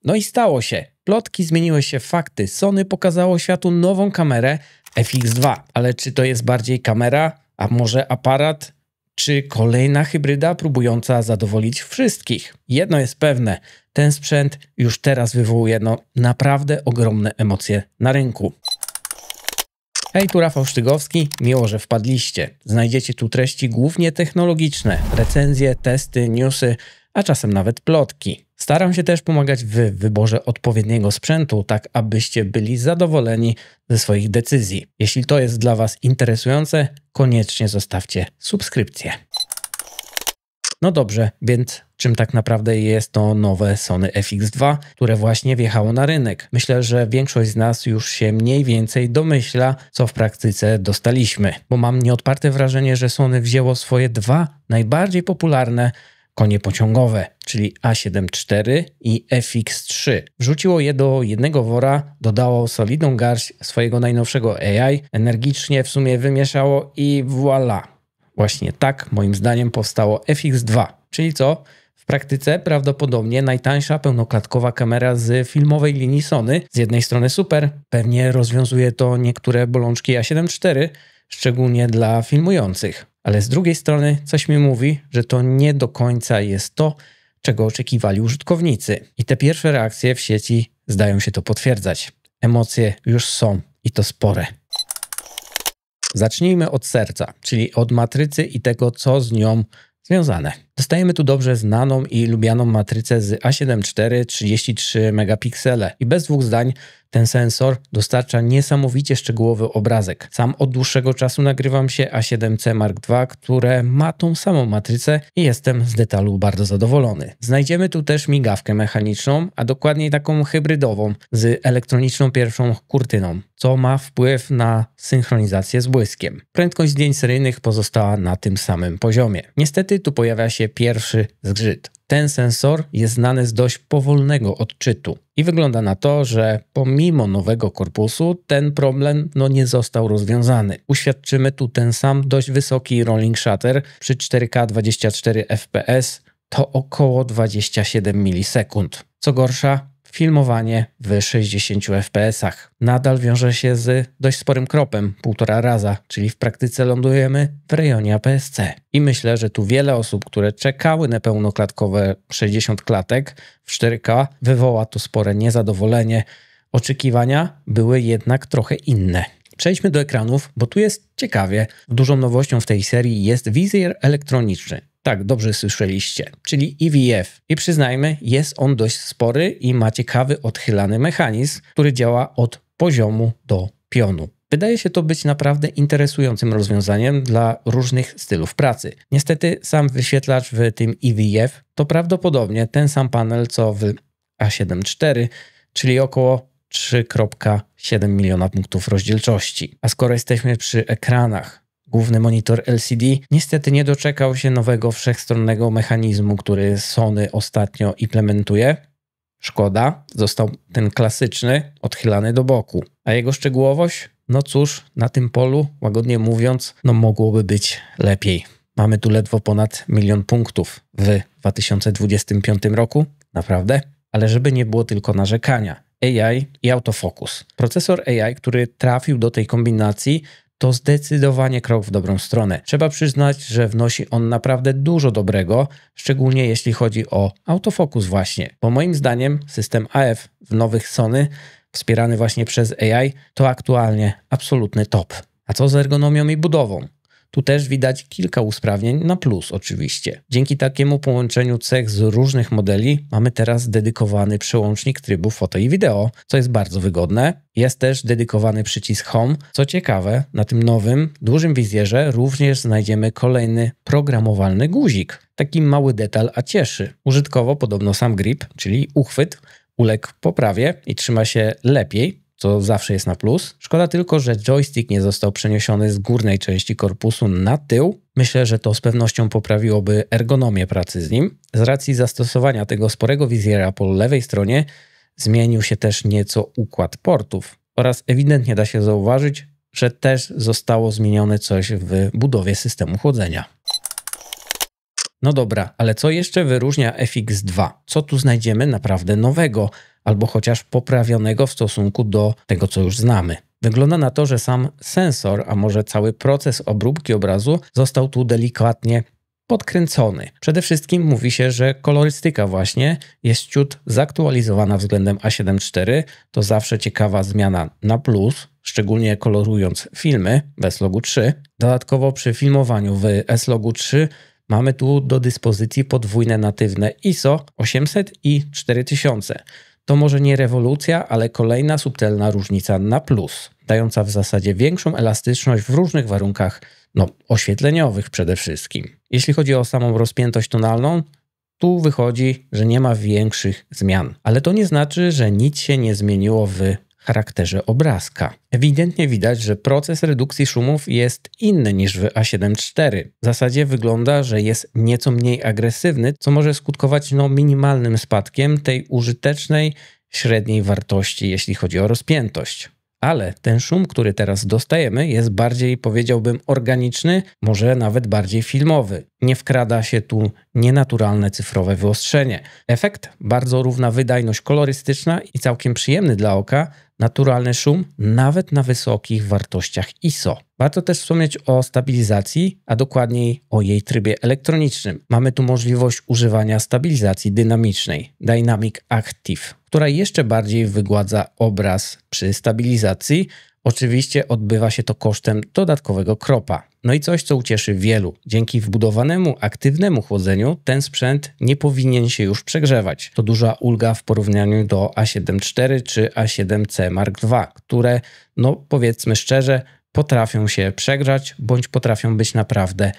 No i stało się. Plotki zmieniły się w fakty. Sony pokazało światu nową kamerę FX2. Ale czy to jest bardziej kamera, a może aparat, czy kolejna hybryda próbująca zadowolić wszystkich? Jedno jest pewne, ten sprzęt już teraz wywołuje naprawdę ogromne emocje na rynku. Hej, tu Rafał Sztygowski, miło, że wpadliście. Znajdziecie tu treści głównie technologiczne, recenzje, testy, newsy, a czasem nawet plotki. Staram się też pomagać w wyborze odpowiedniego sprzętu, tak abyście byli zadowoleni ze swoich decyzji. Jeśli to jest dla Was interesujące, koniecznie zostawcie subskrypcję. No dobrze, więc czym tak naprawdę jest to nowe Sony FX2, które właśnie wjechało na rynek? Myślę, że większość z nas już się mniej więcej domyśla, co w praktyce dostaliśmy, bo mam nieodparte wrażenie, że Sony wzięło swoje dwa najbardziej popularne konie pociągowe, czyli A7 IV i FX3. Wrzuciło je do jednego wora, dodało solidną garść swojego najnowszego AI, energicznie w sumie wymieszało i voilà. Właśnie tak, moim zdaniem, powstało FX2. Czyli co? W praktyce prawdopodobnie najtańsza pełnoklatkowa kamera z filmowej linii Sony. Z jednej strony super, pewnie rozwiązuje to niektóre bolączki A7 IV, szczególnie dla filmujących. Ale z drugiej strony coś mi mówi, że to nie do końca jest to, czego oczekiwali użytkownicy. I te pierwsze reakcje w sieci zdają się to potwierdzać. Emocje już są i to spore. Zacznijmy od serca, czyli od matrycy i tego, co z nią związane. Dostajemy tu dobrze znaną i lubianą matrycę z A7 IV 33 megapiksele i bez dwóch zdań ten sensor dostarcza niesamowicie szczegółowy obrazek. Sam od dłuższego czasu nagrywam się A7C Mark II, które ma tą samą matrycę i jestem z detalu bardzo zadowolony. Znajdziemy tu też migawkę mechaniczną, a dokładniej taką hybrydową z elektroniczną pierwszą kurtyną, co ma wpływ na synchronizację z błyskiem. Prędkość zdjęć seryjnych pozostała na tym samym poziomie. Niestety tu pojawia się pierwszy zgrzyt. Ten sensor jest znany z dość powolnego odczytu i wygląda na to, że pomimo nowego korpusu ten problem nie został rozwiązany. Uświadczymy tu ten sam dość wysoki rolling shutter przy 4K 24 fps to około 27 milisekund. Co gorsza, filmowanie w 60 fps nadal wiąże się z dość sporym kropem, 1,5 raza, czyli w praktyce lądujemy w rejonie APS-C. I myślę, że tu wiele osób, które czekały na pełnoklatkowe 60 klatek w 4K, wywoła to spore niezadowolenie. Oczekiwania były jednak trochę inne. Przejdźmy do ekranów, bo tu jest ciekawie. Dużą nowością w tej serii jest wizjer elektroniczny. Tak, dobrze słyszeliście, czyli EVF. I przyznajmy, jest on dość spory i ma ciekawy odchylany mechanizm, który działa od poziomu do pionu. Wydaje się to być naprawdę interesującym rozwiązaniem dla różnych stylów pracy. Niestety sam wyświetlacz w tym EVF to prawdopodobnie ten sam panel co w A7 IV, czyli około 3,7 miliona punktów rozdzielczości. A skoro jesteśmy przy ekranach, główny monitor LCD niestety nie doczekał się nowego wszechstronnego mechanizmu, który Sony ostatnio implementuje. Szkoda, został ten klasyczny odchylany do boku. A jego szczegółowość? No cóż, na tym polu, łagodnie mówiąc, mogłoby być lepiej. Mamy tu ledwo ponad 1 000 000 punktów w 2025 roku, naprawdę. Ale żeby nie było tylko narzekania. AI i autofokus. Procesor AI, który trafił do tej kombinacji, to zdecydowanie krok w dobrą stronę. Trzeba przyznać, że wnosi on naprawdę dużo dobrego, szczególnie jeśli chodzi o autofokus właśnie. Bo moim zdaniem system AF w nowych Sony, wspierany właśnie przez AI, to aktualnie absolutny top. A co z ergonomią i budową? Tu też widać kilka usprawnień na plus oczywiście. Dzięki takiemu połączeniu cech z różnych modeli mamy teraz dedykowany przełącznik trybu foto i wideo, co jest bardzo wygodne. Jest też dedykowany przycisk Home. Co ciekawe, na tym nowym, dużym wizjerze również znajdziemy kolejny programowalny guzik. Taki mały detal, a cieszy. Użytkowo podobno sam grip, czyli uchwyt, uległ poprawie i trzyma się lepiej, co zawsze jest na plus. Szkoda tylko, że joystick nie został przeniesiony z górnej części korpusu na tył. Myślę, że to z pewnością poprawiłoby ergonomię pracy z nim. Z racji zastosowania tego sporego wizjera po lewej stronie zmienił się też nieco układ portów oraz ewidentnie da się zauważyć, że też zostało zmienione coś w budowie systemu chłodzenia. No dobra, ale co jeszcze wyróżnia FX2? Co tu znajdziemy naprawdę nowego? albo chociaż poprawionego w stosunku do tego, co już znamy. Wygląda na to, że sam sensor, a może cały proces obróbki obrazu został tu delikatnie podkręcony. Przede wszystkim mówi się, że kolorystyka właśnie jest ciut zaktualizowana względem A7 IV. To zawsze ciekawa zmiana na plus, szczególnie kolorując filmy w S-Logu 3. Dodatkowo przy filmowaniu w S-Logu 3 mamy tu do dyspozycji podwójne natywne ISO 800 i 4000. To może nie rewolucja, ale kolejna subtelna różnica na plus, dająca w zasadzie większą elastyczność w różnych warunkach oświetleniowych przede wszystkim. Jeśli chodzi o samą rozpiętość tonalną, tu wychodzi, że nie ma większych zmian. Ale to nie znaczy, że nic się nie zmieniło w charakterze obrazka. Ewidentnie widać, że proces redukcji szumów jest inny niż w A7 IV. W zasadzie wygląda, że jest nieco mniej agresywny, co może skutkować minimalnym spadkiem tej użytecznej średniej wartości, jeśli chodzi o rozpiętość. Ale ten szum, który teraz dostajemy, jest bardziej, powiedziałbym, organiczny, może nawet bardziej filmowy. Nie wkrada się tu nienaturalne cyfrowe wyostrzenie. Efekt? Bardzo równa wydajność kolorystyczna i całkiem przyjemny dla oka, naturalny szum nawet na wysokich wartościach ISO. Warto też wspomnieć o stabilizacji, a dokładniej o jej trybie elektronicznym. Mamy tu możliwość używania stabilizacji dynamicznej, Dynamic Active, która jeszcze bardziej wygładza obraz przy stabilizacji. Oczywiście odbywa się to kosztem dodatkowego kropa. No i coś, co ucieszy wielu. Dzięki wbudowanemu aktywnemu chłodzeniu ten sprzęt nie powinien się już przegrzewać. To duża ulga w porównaniu do A7 IV czy A7C Mark II, które, powiedzmy szczerze, potrafią się przegrzać bądź potrafią być naprawdę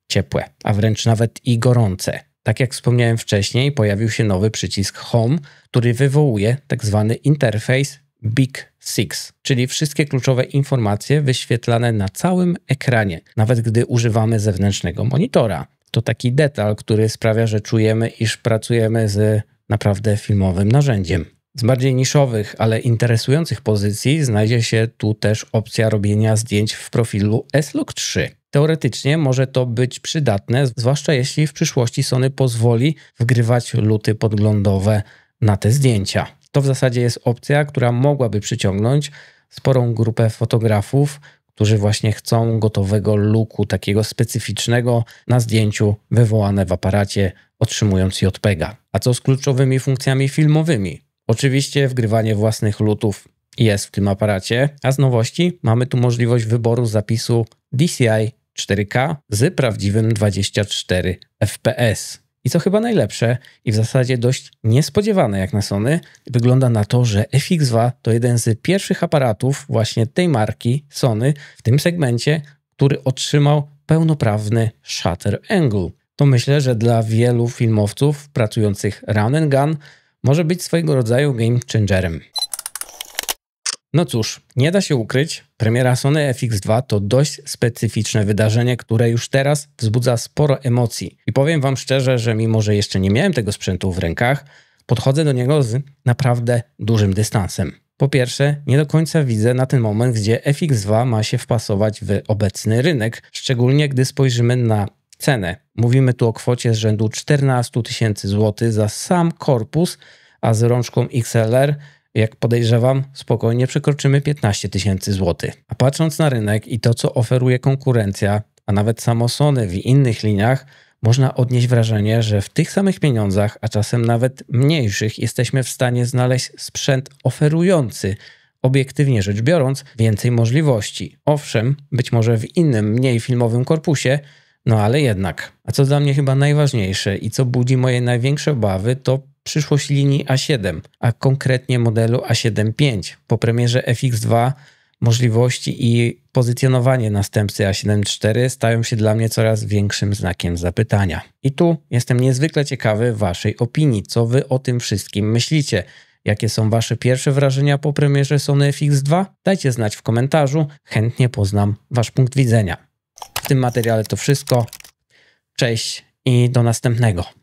ciepłe, a wręcz nawet i gorące. Tak jak wspomniałem wcześniej, pojawił się nowy przycisk Home, który wywołuje tzw. interfejs Big Six, czyli wszystkie kluczowe informacje wyświetlane na całym ekranie, nawet gdy używamy zewnętrznego monitora. To taki detal, który sprawia, że czujemy, iż pracujemy z naprawdę filmowym narzędziem. Z bardziej niszowych, ale interesujących pozycji znajdzie się tu też opcja robienia zdjęć w profilu S-Log 3. Teoretycznie może to być przydatne, zwłaszcza jeśli w przyszłości Sony pozwoli wgrywać luty podglądowe na te zdjęcia. To w zasadzie jest opcja, która mogłaby przyciągnąć sporą grupę fotografów, którzy właśnie chcą gotowego looku, takiego specyficznego na zdjęciu wywołane w aparacie, otrzymując JPEGa. A co z kluczowymi funkcjami filmowymi? Oczywiście wgrywanie własnych lutów jest w tym aparacie, a z nowości mamy tu możliwość wyboru zapisu DCI 4K z prawdziwym 24 fps. I co chyba najlepsze i w zasadzie dość niespodziewane jak na Sony, wygląda na to, że FX2 to jeden z pierwszych aparatów właśnie tej marki Sony w tym segmencie, który otrzymał pełnoprawny shutter angle. To myślę, że dla wielu filmowców pracujących run and gun może być swojego rodzaju game changerem. No cóż, nie da się ukryć, premiera Sony FX2 to dość specyficzne wydarzenie, które już teraz wzbudza sporo emocji. I powiem wam szczerze, że mimo że jeszcze nie miałem tego sprzętu w rękach, podchodzę do niego z naprawdę dużym dystansem. Po pierwsze, nie do końca widzę na ten moment, gdzie FX2 ma się wpasować w obecny rynek, szczególnie gdy spojrzymy na cenę. Mówimy tu o kwocie z rzędu 14 000 złotych za sam korpus, a z rączką XLR, jak podejrzewam, spokojnie przekroczymy 15 000 złotych. A patrząc na rynek i to, co oferuje konkurencja, a nawet samo Sony w innych liniach, można odnieść wrażenie, że w tych samych pieniądzach, a czasem nawet mniejszych, jesteśmy w stanie znaleźć sprzęt oferujący, obiektywnie rzecz biorąc, więcej możliwości. Owszem, być może w innym, mniej filmowym korpusie, ale jednak. A co dla mnie chyba najważniejsze i co budzi moje największe obawy, to przyszłość linii A7, a konkretnie modelu A7 V. Po premierze FX2 możliwości i pozycjonowanie następcy A7 IV stają się dla mnie coraz większym znakiem zapytania. I tu jestem niezwykle ciekawy waszej opinii. Co wy o tym wszystkim myślicie? Jakie są wasze pierwsze wrażenia po premierze Sony FX2? Dajcie znać w komentarzu, chętnie poznam wasz punkt widzenia. W tym materiale to wszystko. Cześć i do następnego.